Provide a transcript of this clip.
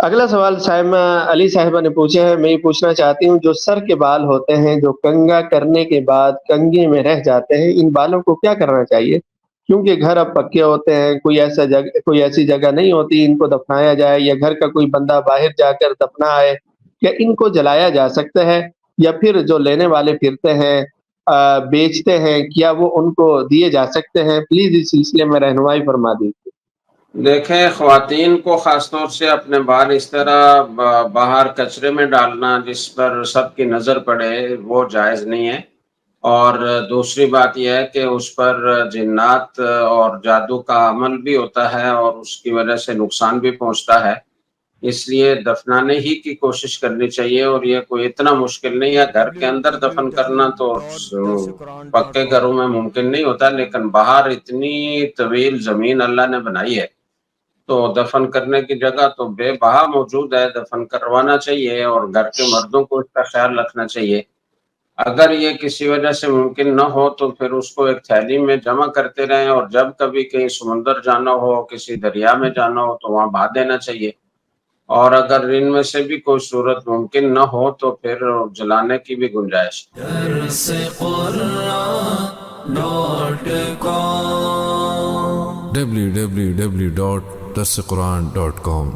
اگلا سوال صاحبہ علی صاحبہ نے پوچھا ہے، میں یہ پوچھنا چاہتی ہوں جو سر کے بال ہوتے ہیں جو کنگا کرنے کے بعد کنگے میں رہ جاتے ہیں، ان بالوں کو کیا کرنا چاہیے؟ کیونکہ گھر اب پکے ہوتے ہیں، کوئی ایسی جگہ نہیں ہوتی ان کو دفنایا جائے، یا گھر کا کوئی بندہ باہر جا کر دفنا ہے، کیا ان کو جلایا جا سکتا ہے؟ یا پھر جو لینے والے پھرتے ہیں بیچتے ہیں، کیا وہ ان کو دیے جا سکتے ہیں؟ پلیز اس سلسلے میں رہنمائی فرما دیجیے۔ دیکھیں، خواتین کو خاص طور سے اپنے بال اس طرح باہر کچرے میں ڈالنا جس پر سب کی نظر پڑے وہ جائز نہیں ہے، اور دوسری بات یہ ہے کہ اس پر جنات اور جادو کا عمل بھی ہوتا ہے اور اس کی وجہ سے نقصان بھی پہنچتا ہے، اس لیے دفنانے ہی کی کوشش کرنی چاہیے، اور یہ کوئی اتنا مشکل نہیں ہے۔ گھر کے اندر دفن کرنا تو پکے www.dasquran.com گھروں میں ممکن نہیں ہوتا، لیکن باہر اتنی طویل زمین اللہ نے بنائی ہے تو دفن کرنے کی جگہ تو بے بہا موجود ہے، دفن کروانا چاہیے، اور گھر کے مردوں کو اس کا خیال رکھنا چاہیے۔ اگر یہ کسی وجہ سے ممکن نہ ہو تو پھر اس کو ایک تھیلی میں جمع کرتے رہیں، اور جب کبھی کہیں سمندر جانا ہو، کسی دریا میں جانا ہو تو وہاں بہا دینا چاہیے، اور اگر ان میں سے بھی کوئی صورت ممکن نہ ہو تو پھر جلانے کی بھی گنجائش ہے۔ www.dasquran.com